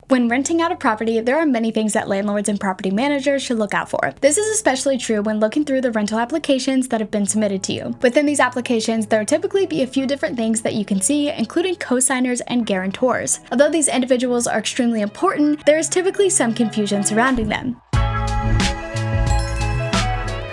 When renting out a property, there are many things that landlords and property managers should look out for. This is especially true when looking through the rental applications that have been submitted to you. Within these applications, there will typically be a few different things that you can see, including cosigners and guarantors. Although these individuals are extremely important, there is typically some confusion surrounding them.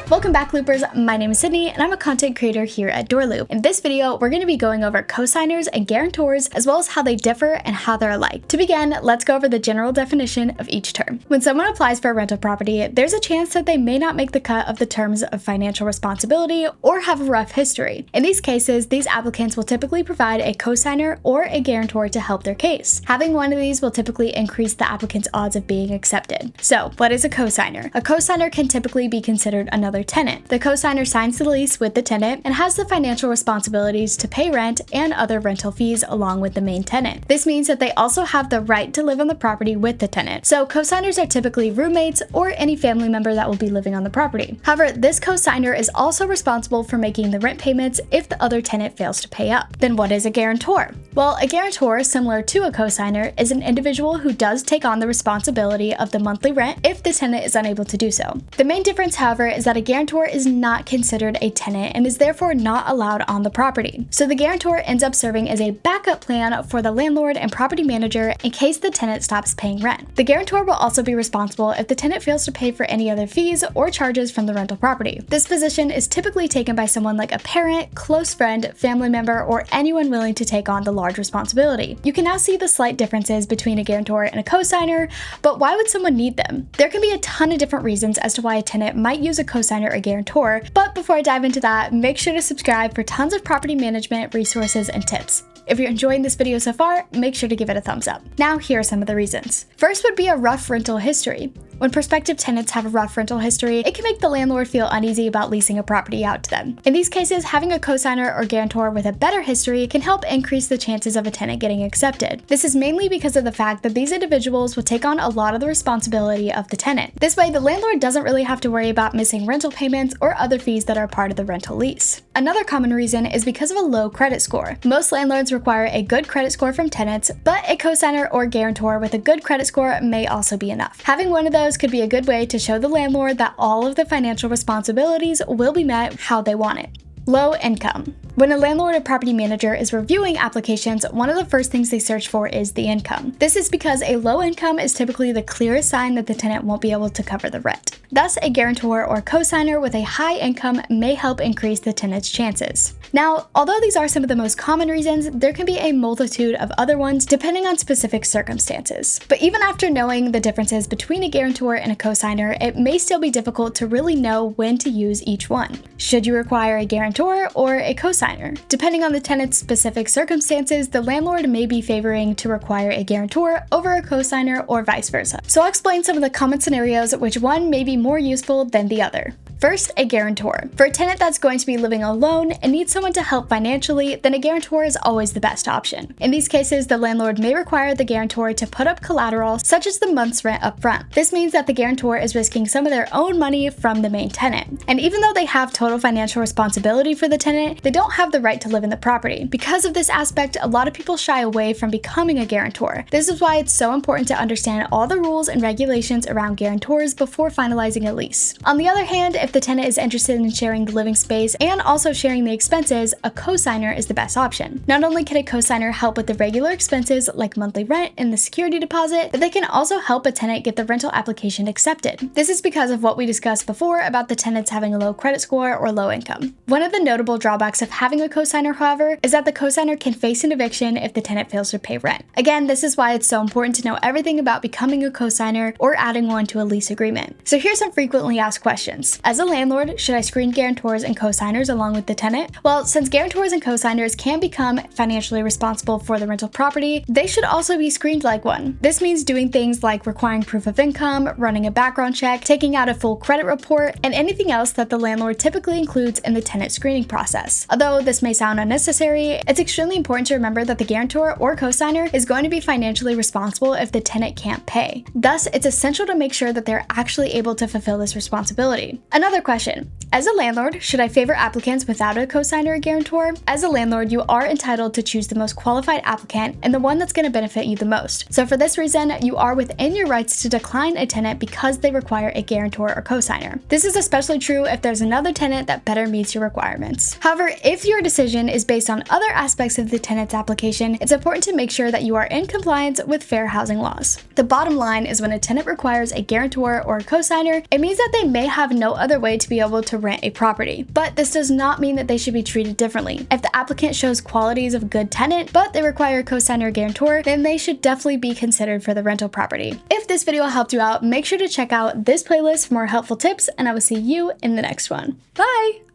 Welcome back, Loopers. My name is Sydney, and I'm a content creator here at DoorLoop. In this video, we're going to be going over cosigners and guarantors, as well as how they differ and how they're alike. To begin, let's go over the general definition of each term. When someone applies for a rental property, there's a chance that they may not make the cut of the terms of financial responsibility or have a rough history. In these cases, these applicants will typically provide a cosigner or a guarantor to help their case. Having one of these will typically increase the applicant's odds of being accepted. So, what is a cosigner? A cosigner can typically be considered another tenant. The cosigner signs the lease with the tenant and has the financial responsibilities to pay rent and other rental fees along with the main tenant. This means that they also have the right to live on the property with the tenant. So cosigners are typically roommates or any family member that will be living on the property. However, this cosigner is also responsible for making the rent payments if the other tenant fails to pay up. Then what is a guarantor? Well, a guarantor, similar to a cosigner, is an individual who does take on the responsibility of the monthly rent if the tenant is unable to do so. The main difference, however, is that a guarantor is not considered a tenant and is therefore not allowed on the property. So the guarantor ends up serving as a backup plan for the landlord and property manager in case the tenant stops paying rent. The guarantor will also be responsible if the tenant fails to pay for any other fees or charges from the rental property. This position is typically taken by someone like a parent, close friend, family member, or anyone willing to take on the large responsibility. You can now see the slight differences between a guarantor and a cosigner, but why would someone need them? There can be a ton of different reasons as to why a tenant might use a cosigner or guarantor, but before I dive into that, make sure to subscribe for tons of property management resources and tips. If you're enjoying this video so far, make sure to give it a thumbs up. Now, here are some of the reasons. First would be a rough rental history. When prospective tenants have a rough rental history, it can make the landlord feel uneasy about leasing a property out to them. In these cases, having a cosigner or guarantor with a better history can help increase the chances of a tenant getting accepted. This is mainly because of the fact that these individuals will take on a lot of the responsibility of the tenant. This way, the landlord doesn't really have to worry about missing rental payments or other fees that are part of the rental lease. Another common reason is because of a low credit score. Most landlords require a good credit score from tenants, but a cosigner or guarantor with a good credit score may also be enough. Having one of those could be a good way to show the landlord that all of the financial responsibilities will be met how they want it. Low income. When a landlord or property manager is reviewing applications, one of the first things they search for is the income. This is because a low income is typically the clearest sign that the tenant won't be able to cover the rent. Thus, a guarantor or cosigner with a high income may help increase the tenant's chances. Now, although these are some of the most common reasons, there can be a multitude of other ones depending on specific circumstances. But even after knowing the differences between a guarantor and a cosigner, it may still be difficult to really know when to use each one. Should you require a guarantor or a cosigner? Depending on the tenant's specific circumstances, the landlord may be favoring to require a guarantor over a cosigner or vice versa. So I'll explain some of the common scenarios which one may be more useful than the other. First, a guarantor. For a tenant that's going to be living alone and needs someone to help financially, then a guarantor is always the best option. In these cases, the landlord may require the guarantor to put up collateral, such as the month's rent up front. This means that the guarantor is risking some of their own money from the main tenant. And even though they have total financial responsibility for the tenant, they don't have the right to live in the property. Because of this aspect, a lot of people shy away from becoming a guarantor. This is why it's so important to understand all the rules and regulations around guarantors before finalizing a lease. On the other hand, if the tenant is interested in sharing the living space and also sharing the expenses, a cosigner is the best option. Not only can a cosigner help with the regular expenses like monthly rent and the security deposit, but they can also help a tenant get the rental application accepted. This is because of what we discussed before about the tenants having a low credit score or low income. One of the notable drawbacks of having a cosigner, however, is that the cosigner can face an eviction if the tenant fails to pay rent. Again, this is why it's so important to know everything about becoming a cosigner or adding one to a lease agreement. So here's some frequently asked questions. As a landlord, should I screen guarantors and cosigners along with the tenant? Well, since guarantors and cosigners can become financially responsible for the rental property, they should also be screened like one. This means doing things like requiring proof of income, running a background check, taking out a full credit report, and anything else that the landlord typically includes in the tenant screening process. Although this may sound unnecessary, it's extremely important to remember that the guarantor or cosigner is going to be financially responsible if the tenant can't pay. Thus, it's essential to make sure that they're actually able to fulfill this responsibility. Another Another question. As a landlord, should I favor applicants without a cosigner or guarantor? As a landlord, you are entitled to choose the most qualified applicant and the one that's going to benefit you the most. So for this reason, you are within your rights to decline a tenant because they require a guarantor or cosigner. This is especially true if there's another tenant that better meets your requirements. However, if your decision is based on other aspects of the tenant's application, it's important to make sure that you are in compliance with fair housing laws. The bottom line is when a tenant requires a guarantor or a cosigner, it means that they may have no other way to be able to rent a property. But this does not mean that they should be treated differently. If the applicant shows qualities of good tenant, but they require a cosigner or guarantor, then they should definitely be considered for the rental property. If this video helped you out, make sure to check out this playlist for more helpful tips, and I will see you in the next one. Bye!